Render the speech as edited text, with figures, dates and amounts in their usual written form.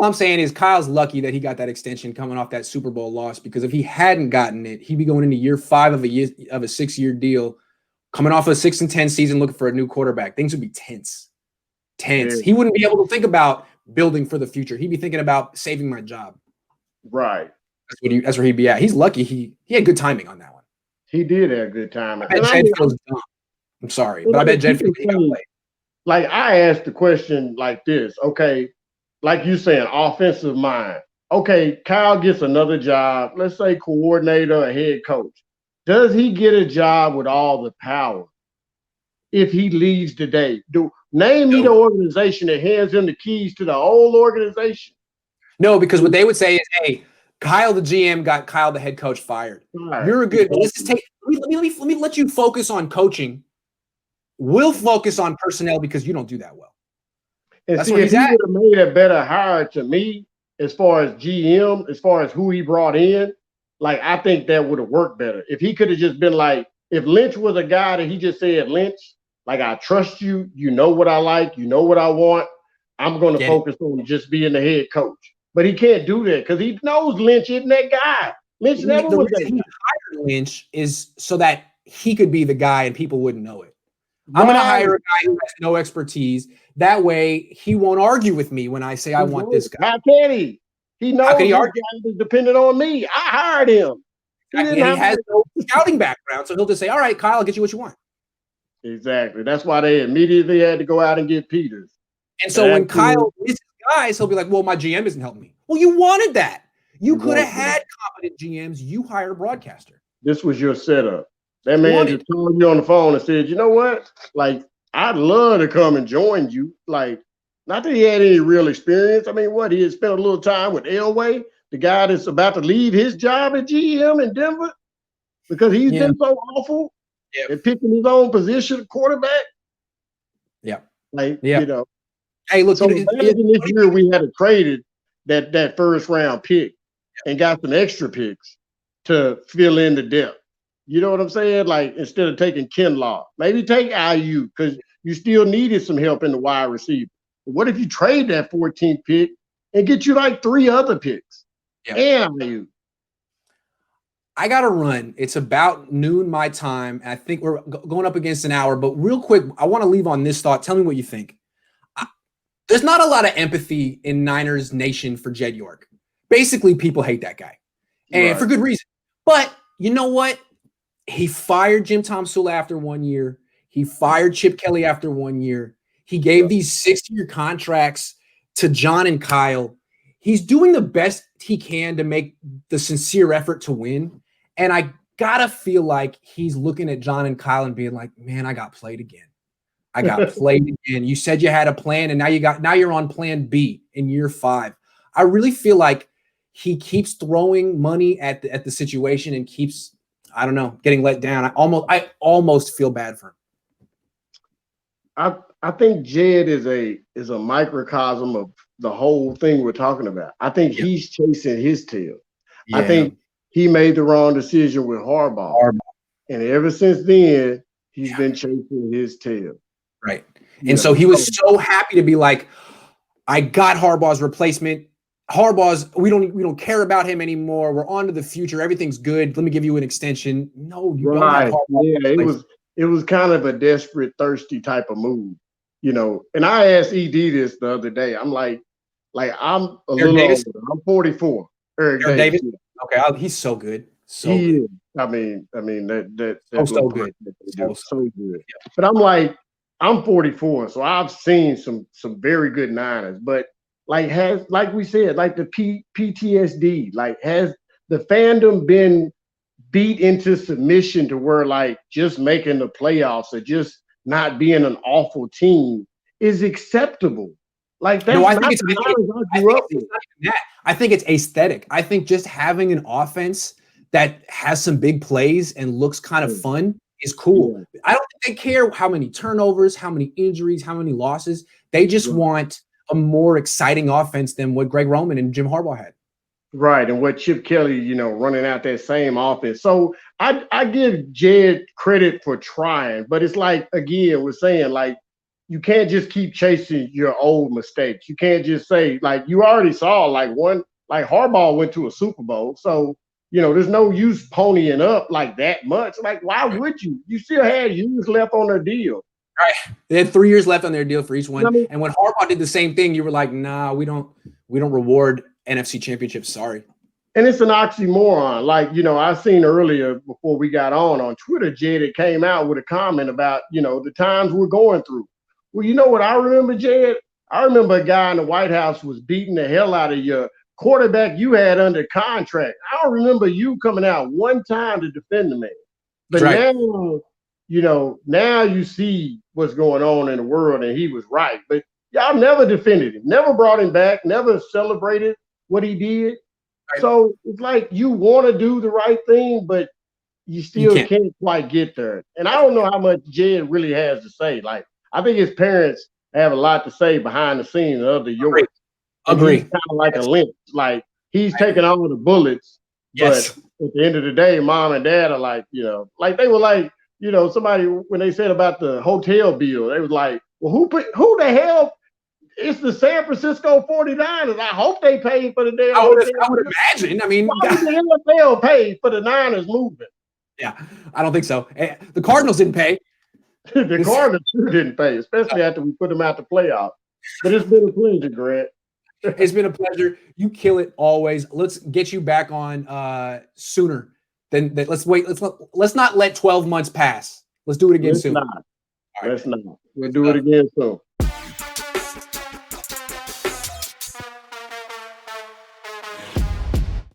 All I'm saying is Kyle's lucky that he got that extension coming off that Super Bowl loss, because if he hadn't gotten it, he'd be going into year 5 of a 6-year deal, coming off a 6-10 season, looking for a new quarterback. Things would be tense. Yeah. He wouldn't be able to think about building for the future. He'd be thinking about saving my job. Right. That's where he'd be at. He's lucky. He had good timing on that one. He did have good timing. I'm sorry, but I bet Jed feels he got played. Like, I asked the question like this. Okay, like you saying, offensive mind. Okay, Kyle gets another job, let's say coordinator or head coach. Does he get a job with all the power if he leaves today? Name me the organization that hands him the keys to the whole organization. No, because what they would say is, hey, Kyle the GM got Kyle the head coach fired. Right. You're a good. Let's just take. Let me let you focus on coaching. We'll focus on personnel because you don't do that well. And that's where he's at. If he would have made a better hire to me, as far as GM, as far as who he brought in, like, I think that would have worked better. If he could have just been like, if Lynch was a guy that he just said, Lynch, like, I trust you, you know what I like, you know what I want, I'm going to focus on just being the head coach. But he can't do that because he knows Lynch isn't that guy. Lynch never was that guy. He hired Lynch is so that he could be the guy and people wouldn't know it. I'm going to hire a guy who has no expertise. That way, he won't argue with me when I say I want this guy. How can he? He knows he is dependent on me. I hired him. He has no scouting background, so he'll just say, all right, Kyle, I'll get you what you want. Exactly. That's why they immediately had to go out and get Peters. And so when Kyle misses guys, he'll be like, well, my GM isn't helping me. Well, you wanted that. You could have had competent GMs. You hired a broadcaster. This was your setup. That man just called you on the phone and said, you know what? Like, I'd love to come and join you. Like, not that he had any real experience. I mean, he had spent a little time with Elway, the guy that's about to leave his job at GM in Denver because he's been so awful at picking his own position, quarterback. Yeah. Like, you know. Hey, look. So imagine this year we had traded that first round pick and got some extra picks to fill in the depth. You know what I'm saying? Like, instead of taking Kinlaw, maybe take IU because you still needed some help in the wide receiver. But what if you trade that 14th pick and get you like 3 other picks? And IU. I got to run. It's about noon my time. And I think we're going up against an hour. But real quick, I want to leave on this thought. Tell me what you think. There's not a lot of empathy in Niners Nation for Jed York. Basically, people hate that guy. And for good reason. But you know what? He fired Jim Tomsula after 1 year. He fired Chip Kelly after 1 year. He gave these 6-year contracts to John and Kyle. He's doing the best he can to make the sincere effort to win. And I gotta feel like he's looking at John and Kyle and being like, man, I got played again. I got played again. You said you had a plan, and now you're on plan B in year 5. I really feel like he keeps throwing money at the situation and keeps, I don't know, getting let down. I almost feel bad for him. I think Jed is a microcosm of the whole thing we're talking about. I think he's chasing his tail. Yeah. I think he made the wrong decision with Harbaugh. And ever since then, he's been chasing his tail. Right. And so he was so happy to be like, I got Harbaugh's replacement. We don't care about him anymore. We're on to the future. Everything's good. Let me give you an extension. No, you don't have Harbaugh. Yeah, it was kind of a desperate, thirsty type of move, you know. And I asked ED this the other day. I'm like I'm a little older. I'm 44. Eric Davis. Okay, he's so good. So he good. Is. I mean that's so good. So good. Yeah. But I'm like, I'm 44, so I've seen some very good Niners. But like we said, like the PTSD, like has the fandom been beat into submission to where like just making the playoffs or just not being an awful team is acceptable. Like that's I think it's aesthetic. I think just having an offense that has some big plays and looks kind of fun is cool. Yeah. I don't think they care how many turnovers, how many injuries, how many losses. They just want a more exciting offense than what Greg Roman and Jim Harbaugh had. Right, and what Chip Kelly, running out that same offense. So I give Jed credit for trying, but it's like, again, we're saying, like, you can't just keep chasing your old mistakes. You can't just say, like, you already saw like Harbaugh went to a Super Bowl. So, there's no use ponying up like that much. Like, why would you? You still had years left on their deal. Right. They had 3 years left on their deal for each one. I mean, and when Harbaugh did the same thing, you were like, nah, we don't reward NFC championships. Sorry. And it's an oxymoron. Like, I seen earlier before we got on Twitter, Jed, it came out with a comment about, the times we're going through. Well, you know what I remember, Jed? I remember a guy in the White House was beating the hell out of your quarterback you had under contract. I don't remember you coming out one time to defend the man. But right. now you see what's going on in the world, and he was right. But y'all never defended him, never brought him back, never celebrated what he did. Right. So it's like you want to do the right thing, but you still can't quite get there. And I don't know how much Jed really has to say. Like, I think his parents have a lot to say behind the scenes of the York. Agree. He's kind of like a Lynch. Like, he's taking all the bullets. Yes. But at the end of the day, mom and dad are like, like they were like, somebody, when they said about the hotel bill, they was like, well, who the hell? It's the San Francisco 49ers. I hope they paid for the damn hotel. I would imagine. I mean, why would the NFL pay for the Niners movement? Yeah, I don't think so. The Cardinals didn't pay. The Cardinals didn't pay, especially after we put them out the playoffs. But it's been a pleasure, Grant. It's been a pleasure. You kill it always. Let's get you back on sooner than that. Let's wait. Let's not let 12 months pass. Let's do it again soon. Let's not. We'll do it again soon.